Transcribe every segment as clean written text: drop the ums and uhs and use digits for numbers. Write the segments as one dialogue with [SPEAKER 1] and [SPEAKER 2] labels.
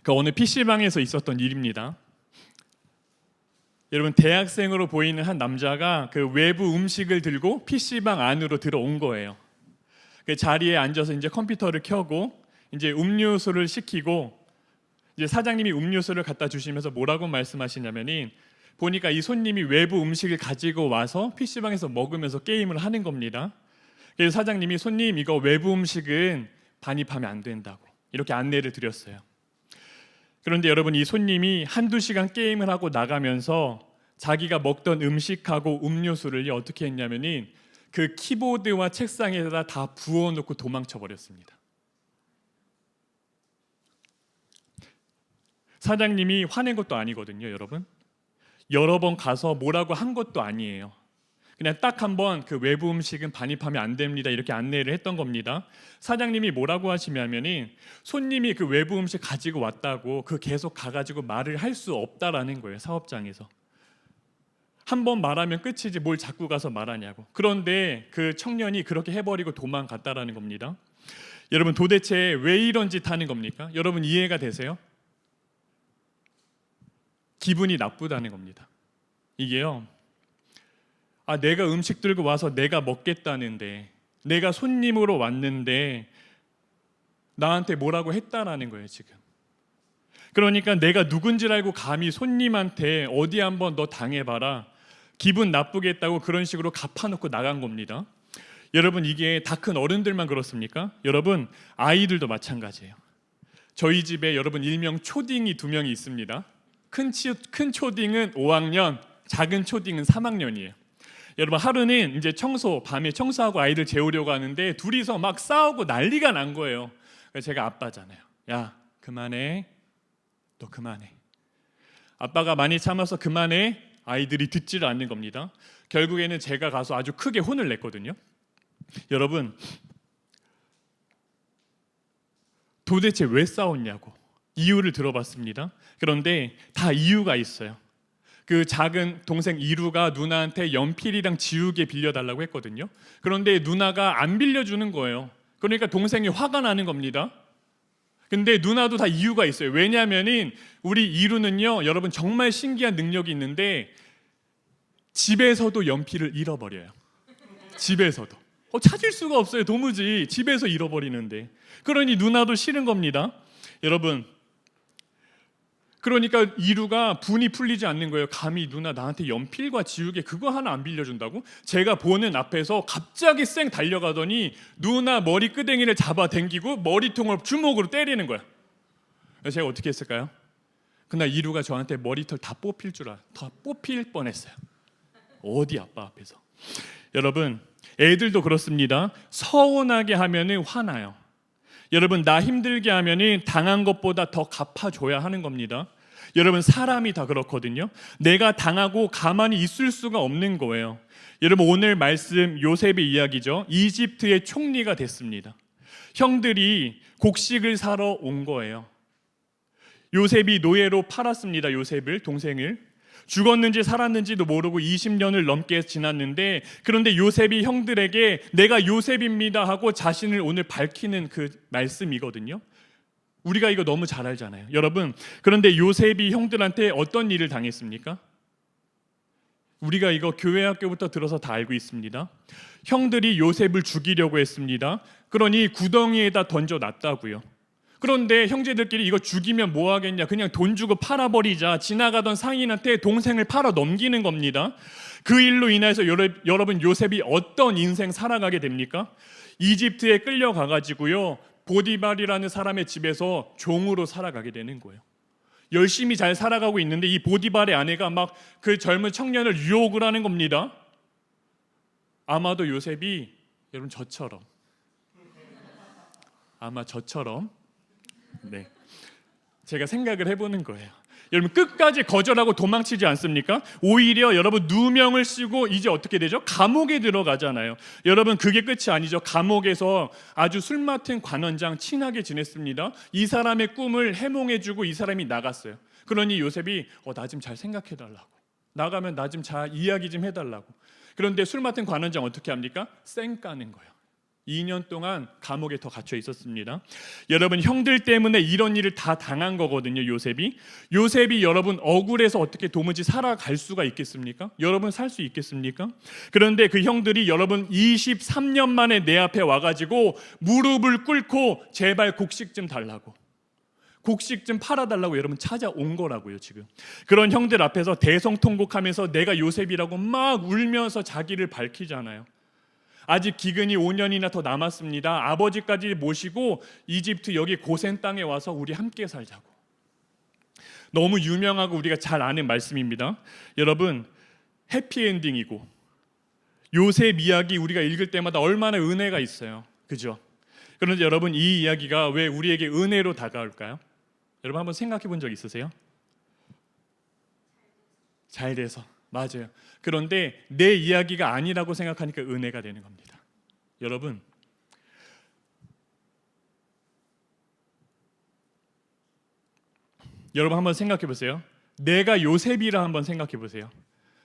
[SPEAKER 1] 그 어느 PC방에서 있었던 일입니다. 여러분, 대학생으로 보이는 한 남자가 그 외부 음식을 들고 PC방 안으로 들어온 거예요. 그 자리에 앉아서 이제 컴퓨터를 켜고 이제 음료수를 시키고, 이제 사장님이 음료수를 갖다 주시면서 뭐라고 말씀하시냐면은, 보니까 이 손님이 외부 음식을 가지고 와서 PC방에서 먹으면서 게임을 하는 겁니다. 그래서 사장님이 손님, 이거 외부 음식은 반입하면 안 된다고 이렇게 안내를 드렸어요. 그런데 여러분, 이 손님이 한두 시간 게임을 하고 나가면서 자기가 먹던 음식하고 음료수를 어떻게 했냐면은 그 키보드와 책상에다 다 부어놓고 도망쳐 버렸습니다. 사장님이 화낸 것도 아니거든요, 여러분. 여러 번 가서 뭐라고 한 것도 아니에요. 그냥 딱 한 번 그 외부 음식은 반입하면 안 됩니다 이렇게 안내를 했던 겁니다. 사장님이 뭐라고 하시냐면은 손님이 그 외부 음식 가지고 왔다고 그 계속 가가지고 말을 할 수 없다라는 거예요. 사업장에서 한 번 말하면 끝이지 뭘 자꾸 가서 말하냐고. 그런데 그 청년이 그렇게 해버리고 도망갔다라는 겁니다. 여러분, 도대체 왜 이런 짓 하는 겁니까? 여러분, 이해가 되세요? 기분이 나쁘다는 겁니다. 이게요, 내가 음식 들고 와서 내가 먹겠다는데, 내가 손님으로 왔는데 나한테 뭐라고 했다라는 거예요 지금. 그러니까 내가 누군지 알고 감히 손님한테 어디 한번 너 당해봐라, 기분 나쁘게 했다고 그런 식으로 갚아놓고 나간 겁니다. 여러분, 이게 다 큰 어른들만 그렇습니까? 여러분, 아이들도 마찬가지예요. 저희 집에 여러분 일명 초딩이 2명이 있습니다. 큰 초딩은 5학년, 작은 초딩은 3학년이에요. 여러분, 하루는 이제 밤에 청소하고 아이들 재우려고 하는데 둘이서 막 싸우고 난리가 난 거예요. 그래서 제가 아빠잖아요. 야, 그만해. 너 그만해. 아빠가 많이 참아서 그만해. 아이들이 듣지를 않는 겁니다. 결국에는 제가 가서 아주 크게 혼을 냈거든요. 여러분, 도대체 왜 싸웠냐고 이유를 들어봤습니다. 그런데 다 이유가 있어요. 그 작은 동생 이루가 누나한테 연필이랑 지우개 빌려달라고 했거든요. 그런데 누나가 안 빌려주는 거예요. 그러니까 동생이 화가 나는 겁니다. 근데 누나도 다 이유가 있어요. 왜냐하면 우리 이루는요, 여러분 정말 신기한 능력이 있는데 집에서도 연필을 잃어버려요. 집에서도 찾을 수가 없어요. 도무지 집에서 잃어버리는데. 그러니 누나도 싫은 겁니다. 여러분, 그러니까 이루가 분이 풀리지 않는 거예요. 감히 누나 나한테 연필과 지우개 그거 하나 안 빌려준다고? 제가 보는 앞에서 갑자기 쌩 달려가더니 누나 머리끄댕이를 잡아당기고 머리통을 주먹으로 때리는 거야. 제가 어떻게 했을까요? 그날 이루가 저한테 머리털 다 뽑힐 뻔했어요. 어디 아빠 앞에서. 여러분, 애들도 그렇습니다. 서운하게 하면은 화나요. 여러분, 나 힘들게 하면은 당한 것보다 더 갚아줘야 하는 겁니다. 여러분, 사람이 다 그렇거든요. 내가 당하고 가만히 있을 수가 없는 거예요. 여러분, 오늘 말씀 요셉의 이야기죠. 이집트의 총리가 됐습니다. 형들이 곡식을 사러 온 거예요. 요셉이 노예로 팔았습니다. 요셉을, 동생을. 죽었는지 살았는지도 모르고 20년을 넘게 지났는데, 그런데 요셉이 형들에게 내가 요셉입니다 하고 자신을 오늘 밝히는 그 말씀이거든요. 우리가 이거 너무 잘 알잖아요, 여러분. 그런데 요셉이 형들한테 어떤 일을 당했습니까? 우리가 이거 교회 학교부터 들어서 다 알고 있습니다. 형들이 요셉을 죽이려고 했습니다. 그러니 구덩이에다 던져놨다고요. 그런데 형제들끼리 이거 죽이면 뭐 하겠냐, 그냥 돈 주고 팔아버리자. 지나가던 상인한테 동생을 팔아 넘기는 겁니다. 그 일로 인해서 여러분, 요셉이 어떤 인생 살아가게 됩니까? 이집트에 끌려가가지고요, 보디발이라는 사람의 집에서 종으로 살아가게 되는 거예요. 열심히 잘 살아가고 있는데 이 보디발의 아내가 막 그 젊은 청년을 유혹을 하는 겁니다. 아마도 요셉이 여러분 저처럼 네, 제가 생각을 해보는 거예요. 여러분, 끝까지 거절하고 도망치지 않습니까? 오히려 여러분 누명을 쓰고 이제 어떻게 되죠? 감옥에 들어가잖아요. 여러분, 그게 끝이 아니죠. 감옥에서 아주 술 맡은 관원장 친하게 지냈습니다. 이 사람의 꿈을 해몽해주고 이 사람이 나갔어요. 그러니 요셉이 나 좀 잘 생각해달라고, 나가면 나 좀 잘 이야기 좀 해달라고. 그런데 술 맡은 관원장 어떻게 합니까? 쌩 까는 거예요. 2년 동안 감옥에 더 갇혀 있었습니다. 여러분, 형들 때문에 이런 일을 다 당한 거거든요. 요셉이 여러분 억울해서 어떻게 도무지 살아갈 수가 있겠습니까? 여러분 살 수 있겠습니까? 그런데 그 형들이 여러분 23년 만에 내 앞에 와가지고 무릎을 꿇고 제발 곡식 좀 달라고, 곡식 좀 팔아달라고 여러분 찾아온 거라고요. 지금 그런 형들 앞에서 대성통곡하면서 내가 요셉이라고 막 울면서 자기를 밝히잖아요. 아직 기근이 5년이나 더 남았습니다. 아버지까지 모시고 이집트 여기 고센 땅에 와서 우리 함께 살자고. 너무 유명하고 우리가 잘 아는 말씀입니다. 여러분, 해피엔딩이고 요셉 이야기 우리가 읽을 때마다 얼마나 은혜가 있어요. 그죠? 그런데 여러분, 이 이야기가 왜 우리에게 은혜로 다가올까요? 여러분 한번 생각해 본 적 있으세요? 잘 돼서. 맞아요. 그런데 내 이야기가 아니라고 생각하니까 은혜가 되는 겁니다. 여러분, 한번 생각해 보세요. 내가 요셉이라 한번 생각해 보세요.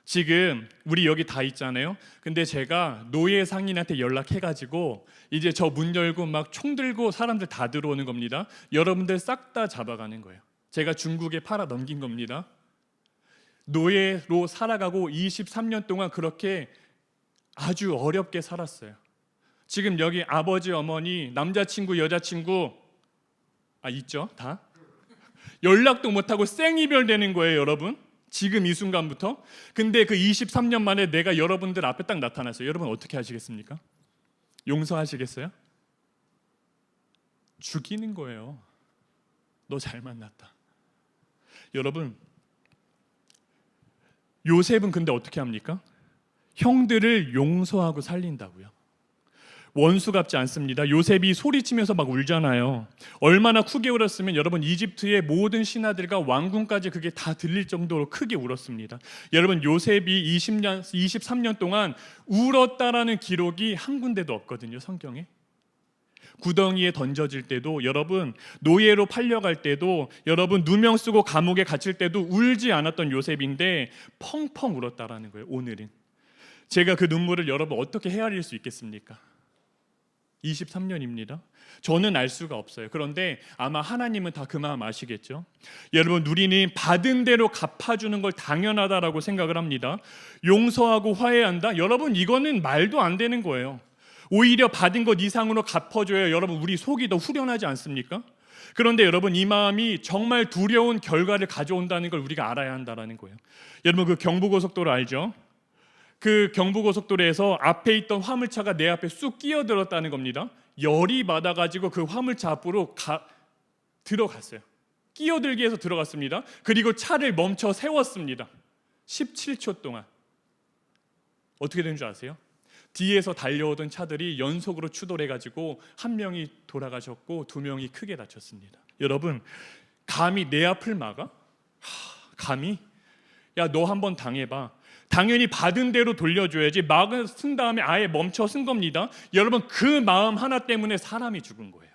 [SPEAKER 1] 지금 우리 여기 다 있잖아요. 근데 제가 노예 상인한테 연락해가지고 이제 저 문 열고 막 총 들고 사람들 다 들어오는 겁니다. 여러분들 싹 다 잡아가는 거예요. 제가 중국에 팔아 넘긴 겁니다. 노예로 살아가고 23년 동안 그렇게 아주 어렵게 살았어요. 지금 여기 아버지, 어머니, 남자친구, 여자친구 있죠? 다? 연락도 못하고 생이별 되는 거예요, 여러분. 지금 이 순간부터. 근데 그 23년 만에 내가 여러분들 앞에 딱 나타났어요. 여러분 어떻게 하시겠습니까? 용서하시겠어요? 죽이는 거예요. 너 잘 만났다. 여러분, 요셉은 근데 어떻게 합니까? 형들을 용서하고 살린다고요. 원수갑지 않습니다. 요셉이 소리치면서 막 울잖아요. 얼마나 크게 울었으면 여러분 이집트의 모든 신하들과 왕궁까지 그게 다 들릴 정도로 크게 울었습니다. 여러분, 요셉이 23년 동안 울었다라는 기록이 한 군데도 없거든요. 성경에. 구덩이에 던져질 때도, 여러분 노예로 팔려갈 때도, 여러분 누명 쓰고 감옥에 갇힐 때도 울지 않았던 요셉인데 펑펑 울었다라는 거예요. 오늘은 제가 그 눈물을 여러분 어떻게 헤아릴 수 있겠습니까? 23년입니다. 저는 알 수가 없어요. 그런데 아마 하나님은 다 그 마음 아시겠죠? 여러분, 우리는 받은 대로 갚아주는 걸 당연하다라고 생각을 합니다. 용서하고 화해한다? 여러분, 이거는 말도 안 되는 거예요. 오히려 받은 것 이상으로 갚아줘야 여러분 우리 속이 더 후련하지 않습니까? 그런데 여러분, 이 마음이 정말 두려운 결과를 가져온다는 걸 우리가 알아야 한다는 거예요. 여러분, 그 경부고속도로 알죠? 그 경부고속도로에서 앞에 있던 화물차가 내 앞에 쑥 끼어들었다는 겁니다. 열이 받아가지고 그 화물차 앞으로 들어갔어요. 끼어들기 위해서 들어갔습니다. 그리고 차를 멈춰 세웠습니다. 17초 동안. 어떻게 된 줄 아세요? 뒤에서 달려오던 차들이 연속으로 추돌해가지고 한 명이 돌아가셨고 2명이 크게 다쳤습니다. 여러분, 감히 내 앞을 막아? 감히? 야, 너 한번 당해봐. 당연히 받은 대로 돌려줘야지. 막을 쓴 다음에 아예 멈춰 쓴 겁니다. 여러분, 그 마음 하나 때문에 사람이 죽은 거예요.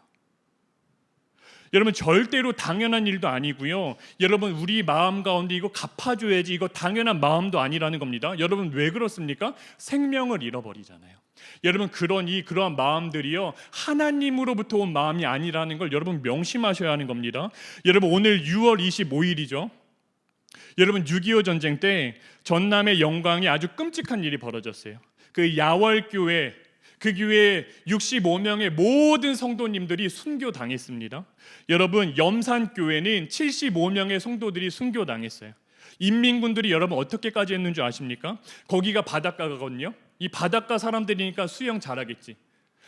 [SPEAKER 1] 여러분, 절대로 당연한 일도 아니고요. 여러분, 우리 마음 가운데 이거 갚아줘야지, 이거 당연한 마음도 아니라는 겁니다. 여러분, 왜 그렇습니까? 생명을 잃어버리잖아요. 여러분, 그러한 마음들이요, 하나님으로부터 온 마음이 아니라는 걸 여러분 명심하셔야 하는 겁니다. 여러분, 오늘 6월 25일이죠. 여러분, 6.25 전쟁 때 전남의 영광에 아주 끔찍한 일이 벌어졌어요. 그 야월교회, 그 교회 65명의 모든 성도님들이 순교당했습니다. 여러분, 염산교회는 75명의 성도들이 순교당했어요. 인민군들이 여러분 어떻게까지 했는 줄 아십니까? 거기가 바닷가거든요. 이 바닷가 사람들이니까 수영 잘하겠지.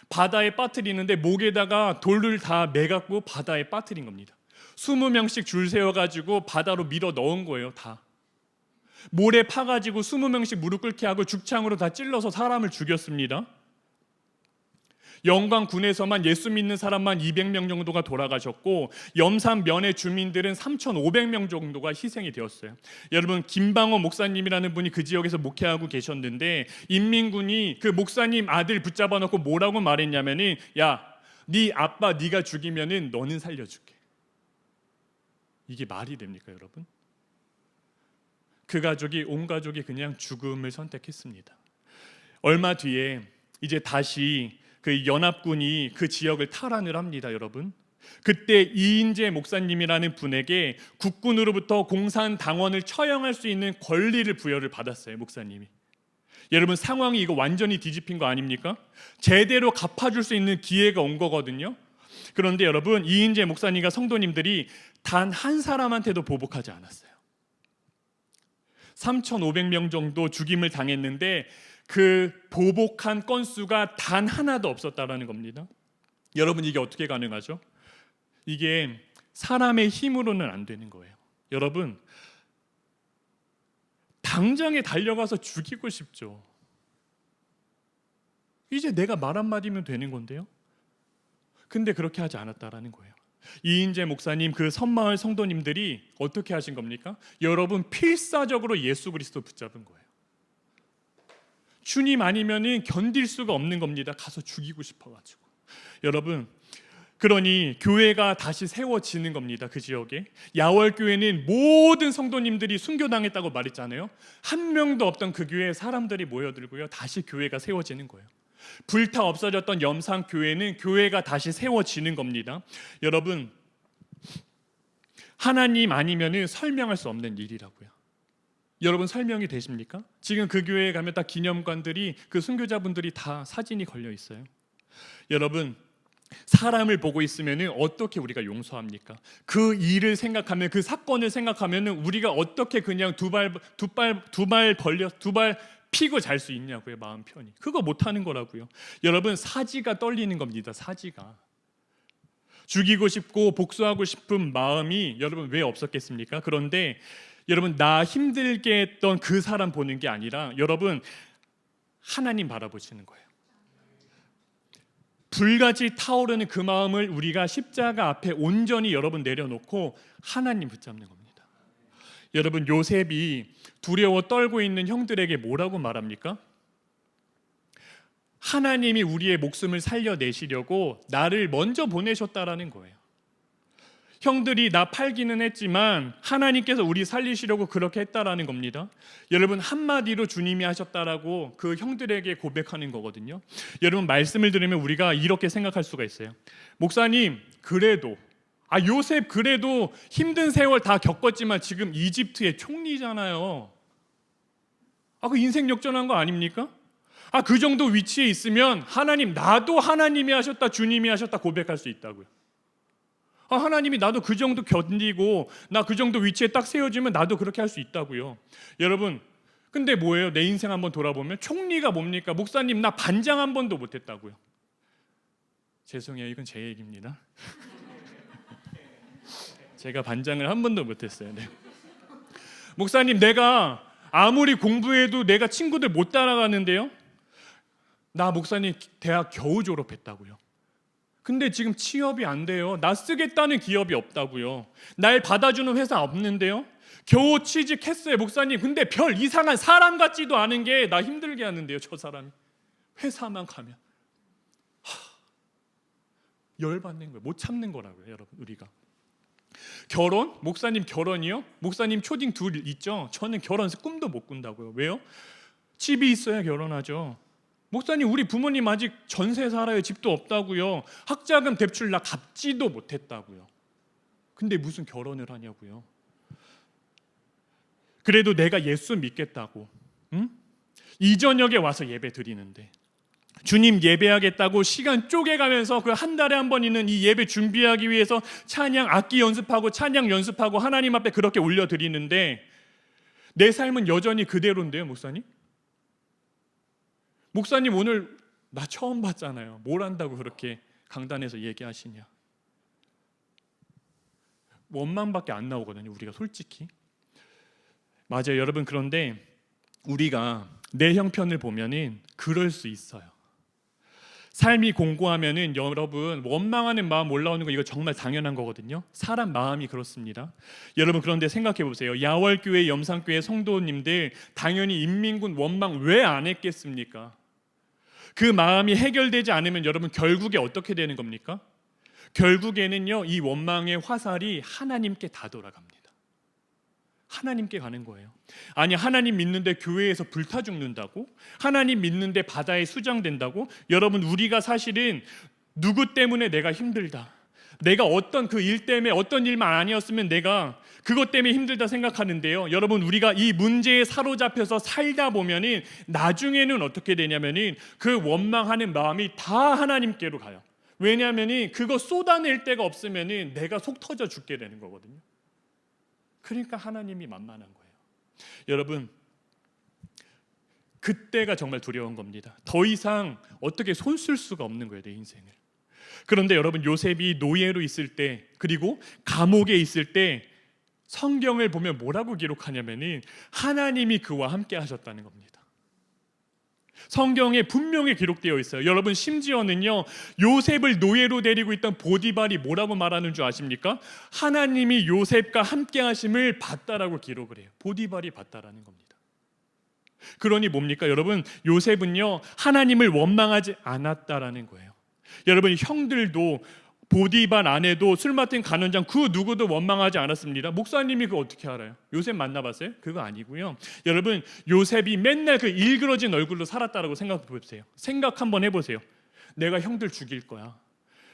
[SPEAKER 1] 바다에 빠뜨리는데 목에다가 돌을 다 매갖고 바다에 빠뜨린 겁니다. 20명씩 줄 세워가지고 바다로 밀어 넣은 거예요. 다 모래 파가지고 20명씩 무릎 꿇게 하고 죽창으로 다 찔러서 사람을 죽였습니다. 영광군에서만 예수 믿는 사람만 200명 정도가 돌아가셨고, 염산면의 주민들은 3,500명 정도가 희생이 되었어요. 여러분, 김방호 목사님이라는 분이 그 지역에서 목회하고 계셨는데, 인민군이 그 목사님 아들 붙잡아 놓고 뭐라고 말했냐면은, 야, 네 아빠 네가 죽이면은 너는 살려줄게. 이게 말이 됩니까, 여러분? 온 가족이 그냥 죽음을 선택했습니다. 얼마 뒤에 이제 다시 그 연합군이 그 지역을 탈환을 합니다, 여러분. 그때 이인재 목사님이라는 분에게 국군으로부터 공산당원을 처형할 수 있는 권리를 부여를 받았어요, 목사님이. 여러분, 상황이 이거 완전히 뒤집힌 거 아닙니까? 제대로 갚아줄 수 있는 기회가 온 거거든요. 그런데 여러분, 이인재 목사님과 성도님들이 단 한 사람한테도 보복하지 않았어요. 3,500명 정도 죽임을 당했는데 그 보복한 건수가 단 하나도 없었다라는 겁니다. 여러분, 이게 어떻게 가능하죠? 이게 사람의 힘으로는 안 되는 거예요. 여러분, 당장에 달려가서 죽이고 싶죠. 이제 내가 말 한마디면 되는 건데요. 근데 그렇게 하지 않았다라는 거예요. 이인재 목사님, 그 섬마을 성도님들이 어떻게 하신 겁니까? 여러분, 필사적으로 예수 그리스도 붙잡은 거예요. 주님 아니면은 견딜 수가 없는 겁니다. 가서 죽이고 싶어가지고. 여러분, 그러니 교회가 다시 세워지는 겁니다. 그 지역에 야월교회는 모든 성도님들이 순교당했다고 말했잖아요. 한 명도 없던 그 교회에 사람들이 모여들고요, 다시 교회가 세워지는 거예요. 불타 없어졌던 염산교회는 교회가 다시 세워지는 겁니다. 여러분, 하나님 아니면은 설명할 수 없는 일이라고요. 여러분, 설명이 되십니까? 지금 그 교회에 가면 다 기념관들이, 그 순교자분들이 다 사진이 걸려 있어요. 여러분, 사람을 보고 있으면 어떻게 우리가 용서합니까? 그 일을 생각하면, 그 사건을 생각하면 우리가 어떻게 그냥 두 발 피고 잘 수 있냐고요, 마음 편히. 그거 못하는 거라고요. 여러분, 사지가 떨리는 겁니다. 사지가. 죽이고 싶고 복수하고 싶은 마음이 여러분 왜 없었겠습니까? 그런데 여러분, 나 힘들게 했던 그 사람 보는 게 아니라 여러분, 하나님 바라보시는 거예요. 불같이 타오르는 그 마음을 우리가 십자가 앞에 온전히 여러분 내려놓고 하나님 붙잡는 겁니다. 여러분, 요셉이 두려워 떨고 있는 형들에게 뭐라고 말합니까? 하나님이 우리의 목숨을 살려내시려고 나를 먼저 보내셨다라는 거예요. 형들이 나 팔기는 했지만 하나님께서 우리 살리시려고 그렇게 했다라는 겁니다. 여러분, 한마디로 주님이 하셨다라고 그 형들에게 고백하는 거거든요. 여러분, 말씀을 들으면 우리가 이렇게 생각할 수가 있어요. 목사님, 그래도 요셉 그래도 힘든 세월 다 겪었지만 지금 이집트의 총리잖아요. 그 인생 역전한 거 아닙니까? 그 정도 위치에 있으면 하나님, 나도 하나님이 하셨다, 주님이 하셨다 고백할 수 있다고요. 하나님이 나도 그 정도 견디고 나 그 정도 위치에 딱 세워지면 나도 그렇게 할 수 있다고요. 여러분, 근데 뭐예요? 내 인생 한번 돌아보면 총리가 뭡니까? 목사님, 나 반장 한 번도 못했다고요. 죄송해요, 이건 제 얘기입니다. 제가 반장을 한 번도 못했어요. 네. 목사님, 내가 아무리 공부해도 내가 친구들 못 따라가는데요. 나 목사님 대학 겨우 졸업했다고요. 근데 지금 취업이 안 돼요. 나 쓰겠다는 기업이 없다고요. 날 받아주는 회사 없는데요. 겨우 취직했어요. 목사님, 근데 별 이상한 사람 같지도 않은 게 나 힘들게 하는데요. 저 사람이. 회사만 가면 열받는 거예요. 못 참는 거라고요, 여러분. 우리가 결혼? 목사님 결혼이요? 목사님 초딩 둘 있죠? 저는 결혼 꿈도 못 꾼다고요. 왜요? 집이 있어야 결혼하죠. 목사님, 우리 부모님 아직 전세 살아요. 집도 없다고요. 학자금 대출 나 갚지도 못했다고요. 근데 무슨 결혼을 하냐고요. 그래도 내가 예수 믿겠다고, 응? 이 저녁에 와서 예배 드리는데 주님 예배하겠다고 시간 쪼개가면서 그 한 달에 한 번 있는 이 예배 준비하기 위해서 찬양 악기 연습하고 찬양 연습하고 하나님 앞에 그렇게 올려드리는데 내 삶은 여전히 그대로인데요. 목사님 오늘 나 처음 봤잖아요. 뭘 한다고 그렇게 강단에서 얘기하시냐. 원망밖에 안 나오거든요, 우리가 솔직히. 맞아요, 여러분. 그런데 우리가 내 형편을 보면은 그럴 수 있어요. 삶이 공고하면은 여러분, 원망하는 마음 올라오는 거 이거 정말 당연한 거거든요. 사람 마음이 그렇습니다. 여러분, 그런데 생각해 보세요. 야월교회, 염산교회 성도님들 당연히 인민군 원망 왜 안 했겠습니까? 그 마음이 해결되지 않으면 여러분 결국에 어떻게 되는 겁니까? 결국에는요, 이 원망의 화살이 하나님께 다 돌아갑니다. 하나님께 가는 거예요. 아니, 하나님 믿는데 교회에서 불타 죽는다고? 하나님 믿는데 바다에 수장된다고? 여러분, 우리가 사실은 누구 때문에 내가 힘들다, 내가 어떤 그 일 때문에 어떤 일만 아니었으면 내가 그것 때문에 힘들다 생각하는데요, 여러분, 우리가 이 문제에 사로잡혀서 살다 보면은 나중에는 어떻게 되냐면은 그 원망하는 마음이 다 하나님께로 가요. 왜냐하면은 그거 쏟아낼 데가 없으면은 내가 속 터져 죽게 되는 거거든요. 그러니까 하나님이 만만한 거예요. 여러분, 그때가 정말 두려운 겁니다. 더 이상 어떻게 손 쓸 수가 없는 거예요, 내 인생을. 그런데 여러분, 요셉이 노예로 있을 때, 그리고 감옥에 있을 때 성경을 보면 뭐라고 기록하냐면은 하나님이 그와 함께 하셨다는 겁니다. 성경에 분명히 기록되어 있어요. 여러분, 심지어는요, 요셉을 노예로 데리고 있던 보디발이 뭐라고 말하는 줄 아십니까? 하나님이 요셉과 함께 하심을 봤다라고 기록을 해요. 보디발이 봤다라는 겁니다. 그러니 뭡니까? 여러분, 요셉은요, 하나님을 원망하지 않았다라는 거예요. 여러분, 형들도 보디발 아내도 술 맡은 간원장 그 누구도 원망하지 않았습니다. 목사님이 그거 어떻게 알아요? 요셉 만나봤어요? 그거 아니고요. 여러분, 요셉이 맨날 그 일그러진 얼굴로 살았다라고 생각해 보세요. 생각 한번 해보세요. 내가 형들 죽일 거야,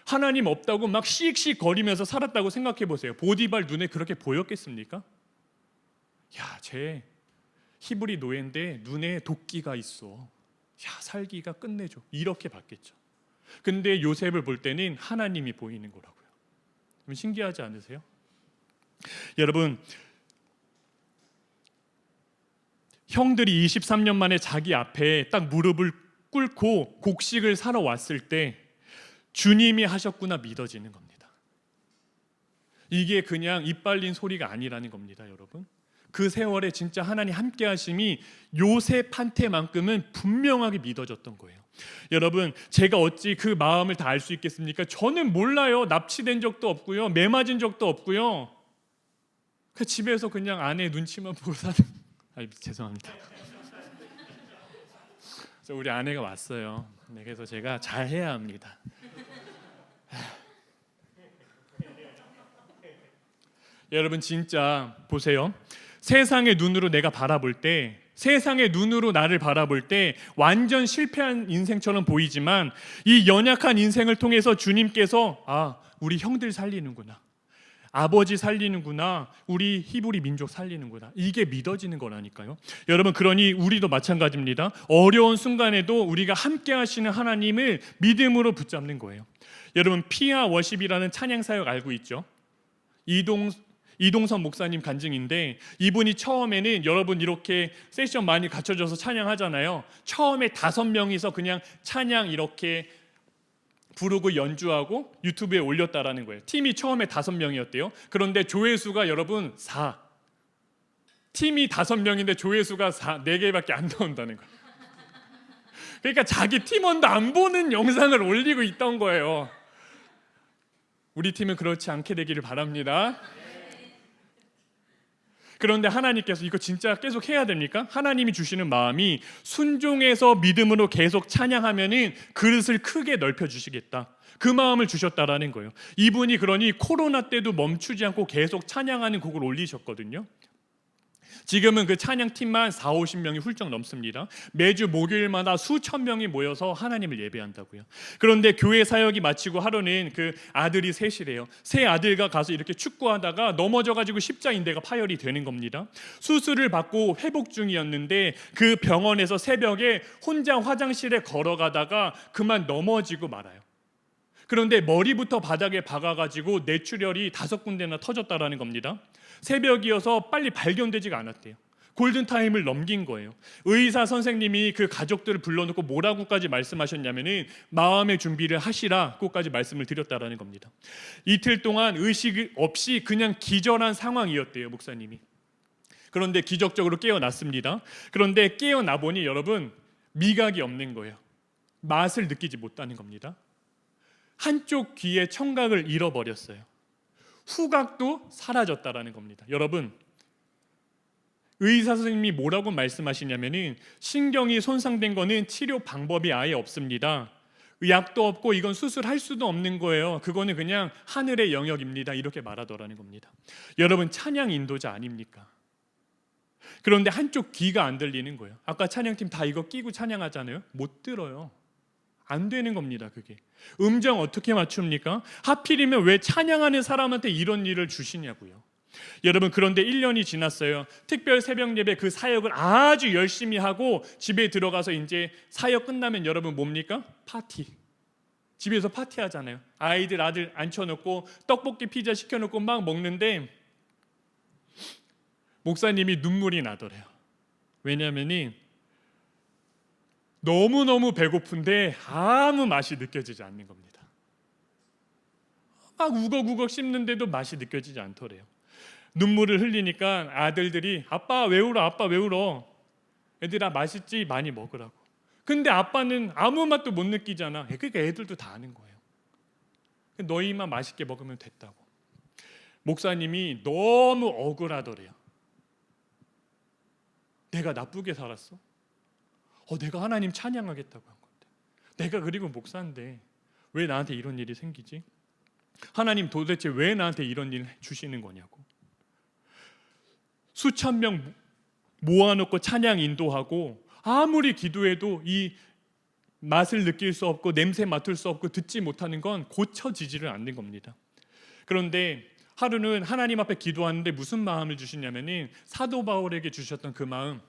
[SPEAKER 1] 하나님 없다고 막 씩씩 거리면서 살았다고 생각해 보세요. 보디발 눈에 그렇게 보였겠습니까? 야, 쟤 히브리 노예인데 눈에 도끼가 있어, 야, 살기가 끝내줘, 이렇게 봤겠죠. 근데 요셉을 볼 때는 하나님이 보이는 거라고요. 신기하지 않으세요? 여러분, 형들이 23년 만에 자기 앞에 딱 무릎을 꿇고 곡식을 사러 왔을 때 주님이 하셨구나 믿어지는 겁니다. 이게 그냥 입 발린 소리가 아니라는 겁니다, 여러분. 그 세월에 진짜 하나님 함께 하심이 요셉한테만큼은 분명하게 믿어졌던 거예요. 여러분, 제가 어찌 그 마음을 다 알 수 있겠습니까? 저는 몰라요. 납치된 적도 없고요, 매 맞은 적도 없고요. 그 집에서 그냥 아내 눈치만 보고 사는. 죄송합니다. 우리 아내가 왔어요. 그래서 제가 잘해야 합니다. 여러분, 진짜 보세요. 세상의 눈으로 내가 바라볼 때, 세상의 눈으로 나를 바라볼 때 완전 실패한 인생처럼 보이지만 이 연약한 인생을 통해서 주님께서 우리 형들 살리는구나, 아버지 살리는구나, 우리 히브리 민족 살리는구나, 이게 믿어지는 거라니까요. 여러분, 그러니 우리도 마찬가지입니다. 어려운 순간에도 우리가 함께 하시는 하나님을 믿음으로 붙잡는 거예요. 여러분, 피아 워십이라는 찬양 사역 알고 있죠? 이동선 목사님 간증인데, 이분이 처음에는 여러분 이렇게 세션 많이 갖춰져서 찬양하잖아요. 처음에 5명이서 그냥 찬양 이렇게 부르고 연주하고 유튜브에 올렸다라는 거예요. 팀이 처음에 5명이었대요. 그런데 조회수가 여러분 4. 팀이 5명인데 조회수가 4개밖에 안 나온다는 거예요. 그러니까 자기 팀원도 안 보는 영상을 올리고 있던 거예요. 우리 팀은 그렇지 않게 되기를 바랍니다. 그런데 하나님께서 이거 진짜 계속 해야 됩니까? 하나님이 주시는 마음이 순종해서 믿음으로 계속 찬양하면은 그릇을 크게 넓혀 주시겠다, 그 마음을 주셨다라는 거예요. 이분이 그러니 코로나 때도 멈추지 않고 계속 찬양하는 곡을 올리셨거든요. 지금은 그 찬양팀만 40-50명이 훌쩍 넘습니다. 매주 목요일마다 수천 명이 모여서 하나님을 예배한다고요. 그런데 교회 사역이 마치고 하루는 그 아들이 셋이래요. 세 아들과 가서 이렇게 축구하다가 넘어져가지고 십자인대가 파열이 되는 겁니다. 수술을 받고 회복 중이었는데 그 병원에서 새벽에 혼자 화장실에 걸어가다가 그만 넘어지고 말아요. 그런데 머리부터 바닥에 박아가지고 뇌출혈이 5군데나 터졌다라는 겁니다. 새벽이어서 빨리 발견되지가 않았대요. 골든타임을 넘긴 거예요. 의사 선생님이 그 가족들을 불러놓고 뭐라고까지 말씀하셨냐면은 마음의 준비를 하시라고까지 말씀을 드렸다라는 겁니다. 이틀 동안 의식 없이 그냥 기절한 상황이었대요, 목사님이. 그런데 기적적으로 깨어났습니다. 그런데 깨어나 보니 여러분, 미각이 없는 거예요. 맛을 느끼지 못하는 겁니다. 한쪽 귀의 청각을 잃어버렸어요. 후각도 사라졌다라는 겁니다. 여러분, 의사 선생님이 뭐라고 말씀하시냐면은 신경이 손상된 거는 치료 방법이 아예 없습니다. 약도 없고 이건 수술할 수도 없는 거예요. 그거는 그냥 하늘의 영역입니다. 이렇게 말하더라는 겁니다. 여러분, 찬양 인도자 아닙니까? 그런데 한쪽 귀가 안 들리는 거예요. 아까 찬양팀 다 이거 끼고 찬양하잖아요. 못 들어요. 안 되는 겁니다. 그게 음정 어떻게 맞춥니까? 하필이면 왜 찬양하는 사람한테 이런 일을 주시냐고요. 여러분, 그런데 1년이 지났어요. 특별 새벽 예배 그 사역을 아주 열심히 하고 집에 들어가서 이제 사역 끝나면 여러분 뭡니까? 파티. 집에서 파티하잖아요. 아이들 아들 앉혀놓고 떡볶이 피자 시켜놓고 막 먹는데 목사님이 눈물이 나더래요. 왜냐하면 너무너무 배고픈데 아무 맛이 느껴지지 않는 겁니다. 막 우걱우걱 씹는데도 맛이 느껴지지 않더래요. 눈물을 흘리니까 아들들이 아빠 왜 울어? 아빠 왜 울어? 애들아 맛있지? 많이 먹으라고. 근데 아빠는 아무 맛도 못 느끼잖아. 그러니까 애들도 다 아는 거예요. 너희만 맛있게 먹으면 됐다고. 목사님이 너무 억울하더래요. 내가 나쁘게 살았어? 내가 하나님 찬양하겠다고 한 건데, 내가 그리고 목사인데 왜 나한테 이런 일이 생기지? 하나님 도대체 왜 나한테 이런 일을 주시는 거냐고. 수천 명 모아놓고 찬양 인도하고 아무리 기도해도 이 맛을 느낄 수 없고 냄새 맡을 수 없고 듣지 못하는 건 고쳐지지를 않는 겁니다. 그런데 하루는 하나님 앞에 기도하는데 무슨 마음을 주시냐면은 사도 바울에게 주셨던 그 마음,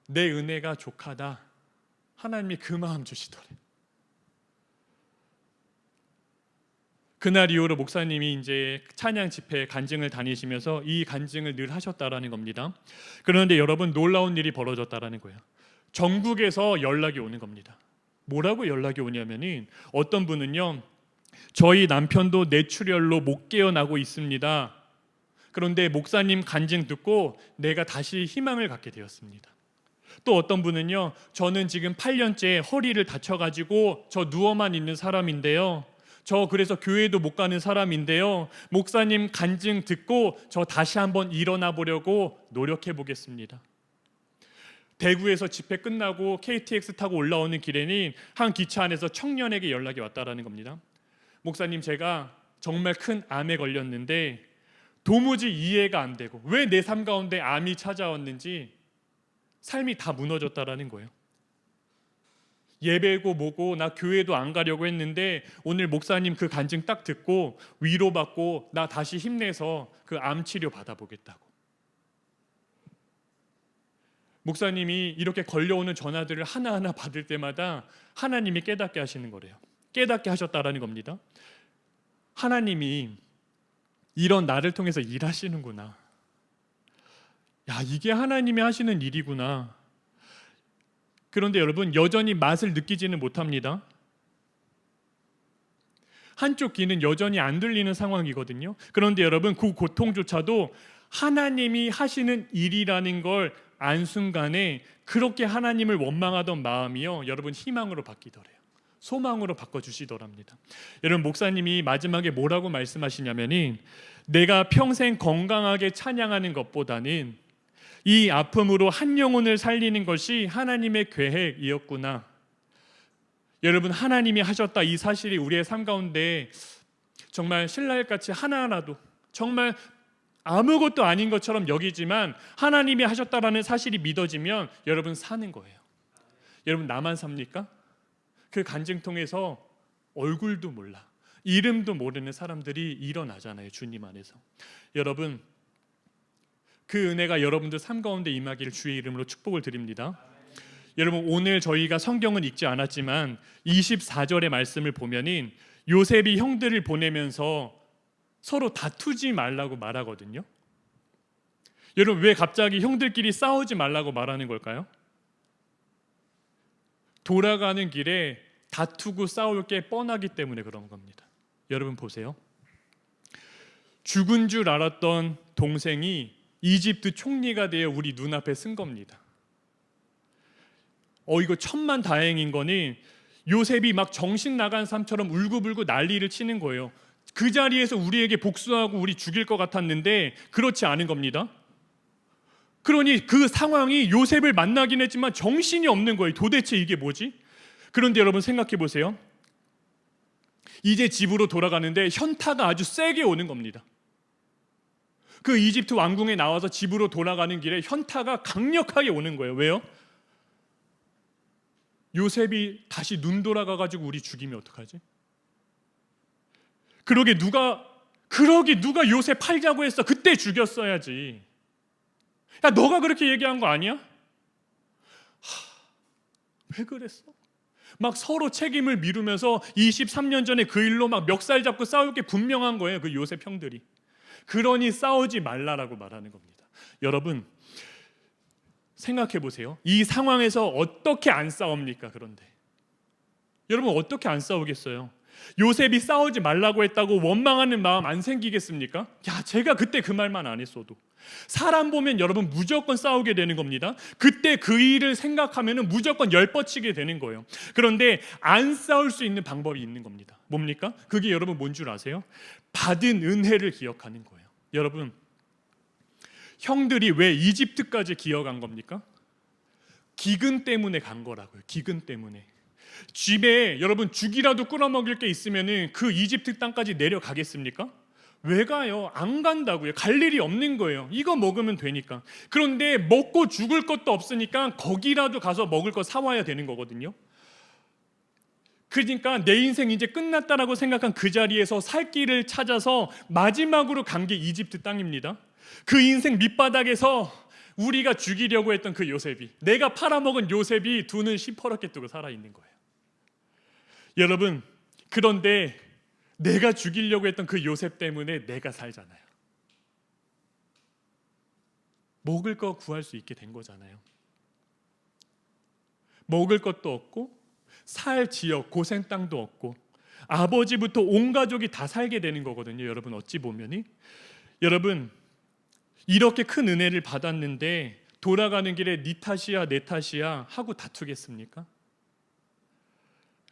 [SPEAKER 1] 내 은혜가 족하다. 하나님이 그 마음 주시더래. 그날 이후로 목사님이 이제 찬양 집회 간증을 다니시면서 이 간증을 늘 하셨다라는 겁니다. 그런데 여러분, 놀라운 일이 벌어졌다라는 거예요. 전국에서 연락이 오는 겁니다. 뭐라고 연락이 오냐면은 어떤 분은요, 저희 남편도 뇌출혈로 못 깨어나고 있습니다. 그런데 목사님 간증 듣고 내가 다시 희망을 갖게 되었습니다. 또 어떤 분은요, 저는 지금 8년째 허리를 다쳐가지고 저 누워만 있는 사람인데요, 저 그래서 교회도 못 가는 사람인데요, 목사님 간증 듣고 저 다시 한번 일어나 보려고 노력해 보겠습니다. 대구에서 집회 끝나고 KTX 타고 올라오는 길에는 한 기차 안에서 청년에게 연락이 왔다라는 겁니다. 목사님, 제가 정말 큰 암에 걸렸는데 도무지 이해가 안 되고 왜 내 삶 가운데 암이 찾아왔는지 삶이 다 무너졌다라는 거예요. 예배고 뭐고 나 교회도 안 가려고 했는데 오늘 목사님 그 간증 딱 듣고 위로받고 나 다시 힘내서 그 암 치료 받아보겠다고. 목사님이 이렇게 걸려오는 전화들을 하나하나 받을 때마다 하나님이 깨닫게 하시는 거래요. 깨닫게 하셨다라는 겁니다. 하나님이 이런 나를 통해서 일하시는구나. 야, 이게 하나님이 하시는 일이구나. 그런데 여러분, 여전히 맛을 느끼지는 못합니다. 한쪽 귀는 여전히 안 들리는 상황이거든요. 그런데 여러분, 그 고통조차도 하나님이 하시는 일이라는 걸 안 순간에 그렇게 하나님을 원망하던 마음이요, 여러분 희망으로 바뀌더래요. 소망으로 바꿔주시더랍니다. 여러분, 목사님이 마지막에 뭐라고 말씀하시냐면은 내가 평생 건강하게 찬양하는 것보다는 이 아픔으로 한 영혼을 살리는 것이 하나님의 계획이었구나. 여러분, 하나님이 하셨다 이 사실이 우리의 삶 가운데 정말 신라일같이 하나하나도 정말 아무것도 아닌 것처럼 여기지만 하나님이 하셨다라는 사실이 믿어지면 여러분 사는 거예요. 여러분, 나만 삽니까? 그 간증 통해서 얼굴도 몰라, 이름도 모르는 사람들이 일어나잖아요, 주님 안에서. 여러분, 그 은혜가 여러분들 삶 가운데 임하기를 주의 이름으로 축복을 드립니다. 여러분, 오늘 저희가 성경은 읽지 않았지만 24절의 말씀을 보면은 요셉이 형들을 보내면서 서로 다투지 말라고 말하거든요. 여러분, 왜 갑자기 형들끼리 싸우지 말라고 말하는 걸까요? 돌아가는 길에 다투고 싸울 게 뻔하기 때문에 그런 겁니다. 여러분 보세요. 죽은 줄 알았던 동생이 이집트 총리가 되어 우리 눈앞에 쓴 겁니다. 이거 천만다행인 거는 요셉이 막 정신 나간 사람처럼 울고불고 난리를 치는 거예요. 그 자리에서 우리에게 복수하고 우리 죽일 것 같았는데 그렇지 않은 겁니다. 그러니 그 상황이 요셉을 만나긴 했지만 정신이 없는 거예요. 도대체 이게 뭐지? 그런데 여러분 생각해 보세요. 이제 집으로 돌아가는데 현타가 아주 세게 오는 겁니다. 그 이집트 왕궁에 나와서 집으로 돌아가는 길에 현타가 강력하게 오는 거예요. 왜요? 요셉이 다시 눈 돌아가가지고 우리 죽이면 어떡하지? 그러게 누가 요셉 팔자고 했어? 그때 죽였어야지. 야, 너가 그렇게 얘기한 거 아니야? 왜 그랬어? 막 서로 책임을 미루면서 23년 전에 그 일로 막 멱살 잡고 싸울 게 분명한 거예요. 그 요셉 형들이. 그러니 싸우지 말라라고 말하는 겁니다. 여러분, 생각해 보세요. 이 상황에서 어떻게 안 싸웁니까? 그런데 여러분, 어떻게 안 싸우겠어요? 요셉이 싸우지 말라고 했다고 원망하는 마음 안 생기겠습니까? 야, 제가 그때 그 말만 안 했어도. 사람 보면 여러분 무조건 싸우게 되는 겁니다. 그때 그 일을 생각하면 무조건 열뻗치게 되는 거예요. 그런데 안 싸울 수 있는 방법이 있는 겁니다. 뭡니까? 그게 여러분 뭔 줄 아세요? 받은 은혜를 기억하는 거예요. 여러분, 형들이 왜 이집트까지 기어간 겁니까? 기근 때문에 간 거라고요. 기근 때문에. 집에 여러분 죽이라도 끌어먹일 게 있으면 그 이집트 땅까지 내려가겠습니까? 왜 가요? 안 간다고요. 갈 일이 없는 거예요. 이거 먹으면 되니까. 그런데 먹고 죽을 것도 없으니까 거기라도 가서 먹을 거 사와야 되는 거거든요. 그러니까 내 인생 이제 끝났다라고 생각한 그 자리에서 살 길을 찾아서 마지막으로 간 게 이집트 땅입니다. 그 인생 밑바닥에서 우리가 죽이려고 했던 그 요셉이, 내가 팔아먹은 요셉이 두 눈 시퍼렇게 뜨고 살아있는 거예요. 여러분, 그런데 내가 죽이려고 했던 그 요셉 때문에 내가 살잖아요. 먹을 거 구할 수 있게 된 거잖아요. 먹을 것도 없고 살 지역 고센 땅도 없고 아버지부터 온 가족이 다 살게 되는 거거든요. 여러분, 어찌 보면이 여러분, 이렇게 큰 은혜를 받았는데 돌아가는 길에 네 탓이야 내 탓이야 하고 다투겠습니까?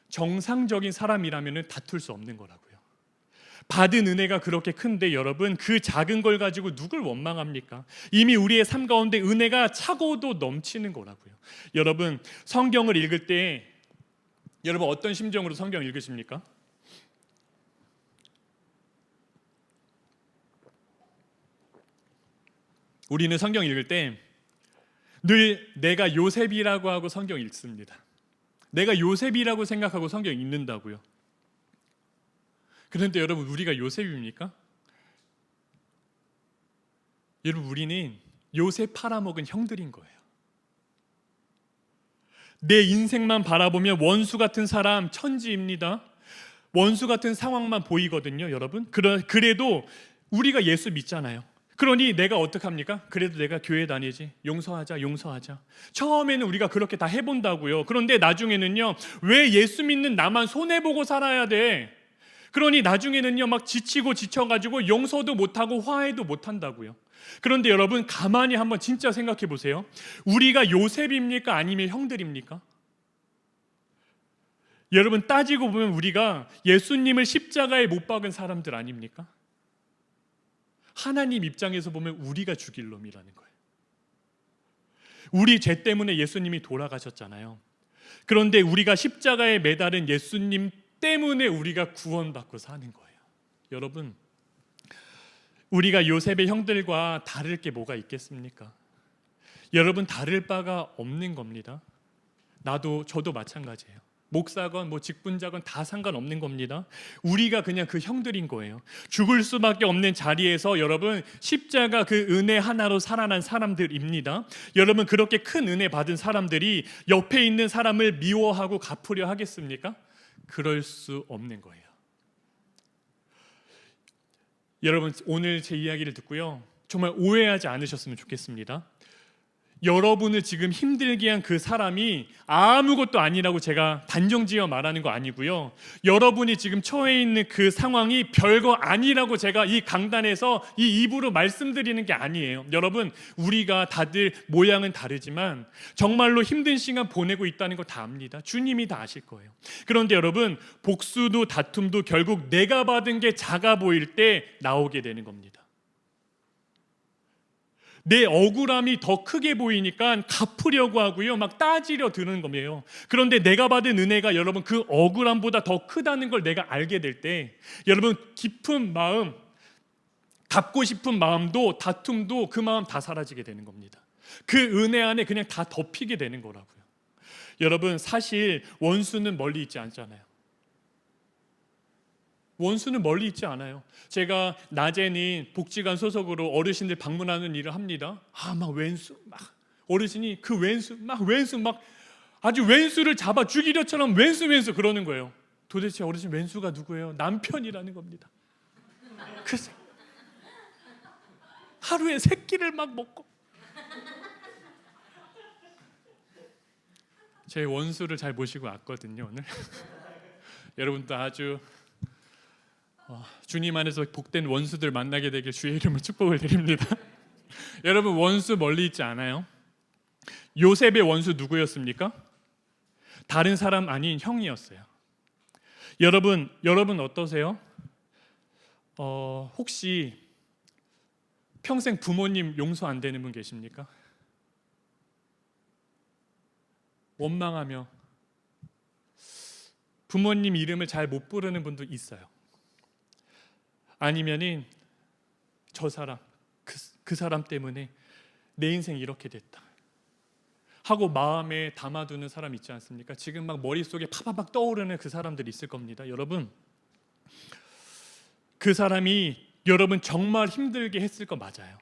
[SPEAKER 1] 정상적인 사람이라면 다툴 수 없는 거라고요. 받은 은혜가 그렇게 큰데 여러분, 그 작은 걸 가지고 누굴 원망합니까? 이미 우리의 삶 가운데 은혜가 차고도 넘치는 거라고요. 여러분, 성경을 읽을 때 여러분 어떤 심정으로 성경 읽으십니까? 우리는 성경 읽을 때 늘 내가 요셉이라고 하고 성경 읽습니다. 내가 요셉이라고 생각하고 성경 읽는다고요. 그런데 여러분, 우리가 요셉입니까? 여러분, 우리는 요셉 팔아먹은 형들인 거예요. 내 인생만 바라보면 원수 같은 사람, 천지입니다. 원수 같은 상황만 보이거든요. 여러분, 그래도 우리가 예수 믿잖아요. 그러니 내가 어떡합니까? 그래도 내가 교회 다니지, 용서하자. 처음에는 우리가 그렇게 다 해본다고요. 그런데 나중에는요, 왜 예수 믿는 나만 손해보고 살아야 돼? 그러니 나중에는요, 막 지치고 지쳐가지고 용서도 못하고 화해도 못한다고요. 그런데 여러분, 가만히 한번 진짜 생각해 보세요. 우리가 요셉입니까? 아니면 형들입니까? 여러분, 따지고 보면 우리가 예수님을 십자가에 못 박은 사람들 아닙니까? 하나님 입장에서 보면 우리가 죽일 놈이라는 거예요. 우리 죄 때문에 예수님이 돌아가셨잖아요. 그런데 우리가 십자가에 매달은 예수님 때문에 우리가 구원받고 사는 거예요. 여러분, 우리가 요셉의 형들과 다를 게 뭐가 있겠습니까? 여러분, 다를 바가 없는 겁니다. 저도 마찬가지예요. 목사건 직분자건 다 상관없는 겁니다. 우리가 그냥 그 형들인 거예요. 죽을 수밖에 없는 자리에서 여러분, 십자가 그 은혜 하나로 살아난 사람들입니다. 여러분, 그렇게 큰 은혜 받은 사람들이 옆에 있는 사람을 미워하고 갚으려 하겠습니까? 그럴 수 없는 거예요. 여러분, 오늘 제 이야기를 듣고요, 정말 오해하지 않으셨으면 좋겠습니다. 여러분을 지금 힘들게 한 그 사람이 아무것도 아니라고 제가 단정지어 말하는 거 아니고요, 여러분이 지금 처해 있는 그 상황이 별거 아니라고 제가 이 강단에서 이 입으로 말씀드리는 게 아니에요. 여러분, 우리가 다들 모양은 다르지만 정말로 힘든 시간 보내고 있다는 거 다 압니다. 주님이 다 아실 거예요. 그런데 여러분, 복수도 다툼도 결국 내가 받은 게 작아 보일 때 나오게 되는 겁니다. 내 억울함이 더 크게 보이니까 갚으려고 하고요, 막 따지려 드는 거예요. 그런데 내가 받은 은혜가 여러분 그 억울함보다 더 크다는 걸 내가 알게 될 때, 여러분 깊은 마음, 갚고 싶은 마음도 다툼도 그 마음 다 사라지게 되는 겁니다. 그 은혜 안에 그냥 다 덮이게 되는 거라고요. 여러분, 사실 원수는 멀리 있지 않잖아요. 원수는 멀리 있지 않아요. 제가 낮에는 복지관 소속으로 어르신들 방문하는 일을 합니다. 막 왼수, 막 어르신이 그 왼수 막 아주 왼수를 잡아 죽이려처럼 왼수 그러는 거예요. 도대체 어르신 왼수가 누구예요? 남편이라는 겁니다. 글쎄, 하루에 3끼를 막 먹고. 제 원수를 잘 모시고 왔거든요 오늘. 여러분도 아주 주님 안에서 복된 원수들 만나게 되길 주의 이름으로 축복을 드립니다. 여러분, 원수 멀리 있지 않아요. 요셉의 원수 누구였습니까? 다른 사람 아닌 형이었어요. 여러분 어떠세요? 혹시 평생 부모님 용서 안 되는 분 계십니까? 원망하며 부모님 이름을 잘 못 부르는 분도 있어요. 아니면은 저 사람, 그 사람 때문에 내 인생 이렇게 됐다 하고 마음에 담아두는 사람 있지 않습니까? 지금 막 머릿속에 파바박 떠오르는 그 사람들이 있을 겁니다. 여러분, 그 사람이 여러분 정말 힘들게 했을 거 맞아요.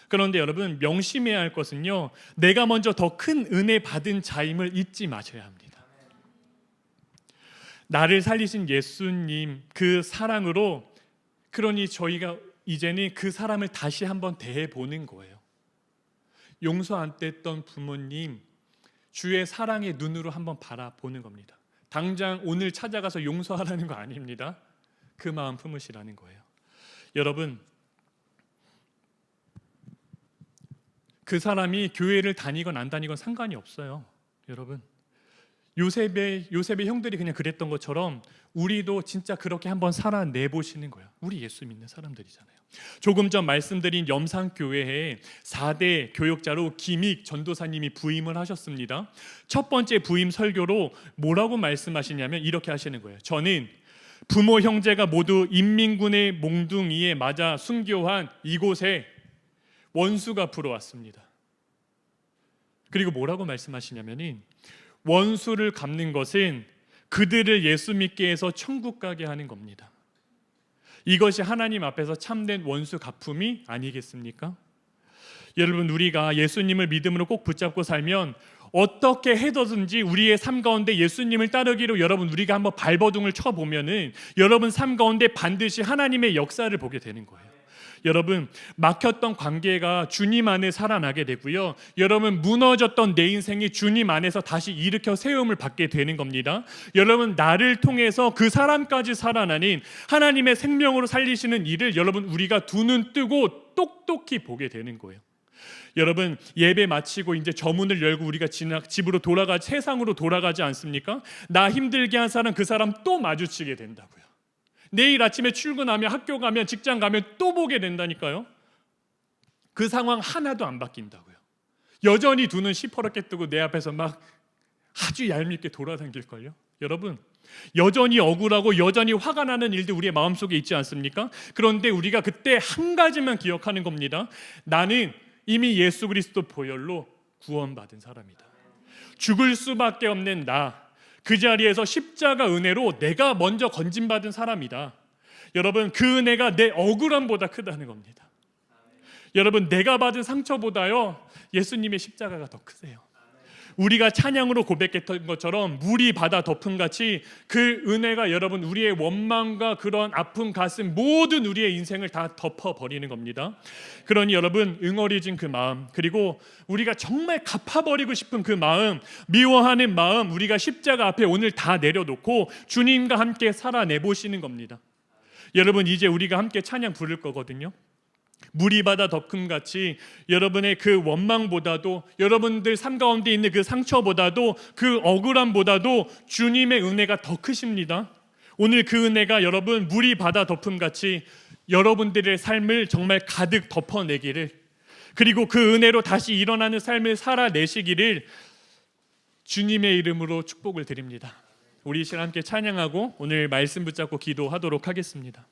[SPEAKER 1] 그런데 여러분, 명심해야 할 것은요, 내가 먼저 더 큰 은혜 받은 자임을 잊지 마셔야 합니다. 나를 살리신 예수님 그 사랑으로, 그러니 저희가 이제는 그 사람을 다시 한번 대해보는 거예요. 용서 안 됐던 부모님, 주의 사랑의 눈으로 한번 바라보는 겁니다. 당장 오늘 찾아가서 용서하라는 거 아닙니다. 그 마음 품으시라는 거예요. 여러분, 그 사람이 교회를 다니건 안 다니건 상관이 없어요. 여러분, 요셉의 형들이 그냥 그랬던 것처럼 우리도 진짜 그렇게 한번 살아내보시는 거예요. 우리 예수 믿는 사람들이잖아요. 조금 전 말씀드린 염산교회에 4대 교역자로 김익 전도사님이 부임을 하셨습니다. 첫 번째 부임 설교로 뭐라고 말씀하시냐면 이렇게 하시는 거예요. 저는 부모 형제가 모두 인민군의 몽둥이에 맞아 순교한 이곳에 원수가 불어왔습니다. 그리고 뭐라고 말씀하시냐면 원수를 갚는 것은 그들을 예수 믿게 해서 천국 가게 하는 겁니다. 이것이 하나님 앞에서 참된 원수 갚음이 아니겠습니까? 여러분, 우리가 예수님을 믿음으로 꼭 붙잡고 살면 어떻게 해서든지 우리의 삶 가운데 예수님을 따르기로 여러분 우리가 한번 발버둥을 쳐보면은 여러분 삶 가운데 반드시 하나님의 역사를 보게 되는 거예요. 여러분, 막혔던 관계가 주님 안에 살아나게 되고요, 여러분 무너졌던 내 인생이 주님 안에서 다시 일으켜 세움을 받게 되는 겁니다. 여러분, 나를 통해서 그 사람까지 살아나는 하나님의 생명으로 살리시는 일을 여러분 우리가 두 눈 뜨고 똑똑히 보게 되는 거예요. 여러분, 예배 마치고 이제 저문을 열고 우리가 집으로 세상으로 돌아가지 않습니까? 나 힘들게 한 사람, 그 사람 또 마주치게 된다고요. 내일 아침에 출근하면, 학교 가면, 직장 가면 또 보게 된다니까요. 그 상황 하나도 안 바뀐다고요. 여전히 두 눈 시퍼렇게 뜨고 내 앞에서 막 아주 얄밉게 돌아다닐걸요. 여러분, 여전히 억울하고 여전히 화가 나는 일들 우리의 마음속에 있지 않습니까? 그런데 우리가 그때 한 가지만 기억하는 겁니다. 나는 이미 예수 그리스도 보혈로 구원받은 사람이다. 죽을 수밖에 없는 나, 그 자리에서 십자가 은혜로 내가 먼저 건진받은 사람이다. 여러분, 그 은혜가 내 억울함보다 크다는 겁니다. 여러분, 내가 받은 상처보다요 예수님의 십자가가 더 크세요. 우리가 찬양으로 고백했던 것처럼 물이 바다 덮음 같이 그 은혜가 여러분 우리의 원망과 그런 아픈 가슴, 모든 우리의 인생을 다 덮어버리는 겁니다. 그러니 여러분, 응어리진 그 마음, 그리고 우리가 정말 갚아버리고 싶은 그 마음, 미워하는 마음, 우리가 십자가 앞에 오늘 다 내려놓고 주님과 함께 살아내보시는 겁니다. 여러분, 이제 우리가 함께 찬양 부를 거거든요. 물이 바다 덮음 같이 여러분의 그 원망보다도, 여러분들 삶 가운데 있는 그 상처보다도, 그 억울함보다도 주님의 은혜가 더 크십니다. 오늘 그 은혜가 여러분 물이 바다 덮음 같이 여러분들의 삶을 정말 가득 덮어내기를, 그리고 그 은혜로 다시 일어나는 삶을 살아내시기를 주님의 이름으로 축복을 드립니다. 우리 이 시간 함께 찬양하고 오늘 말씀 붙잡고 기도하도록 하겠습니다.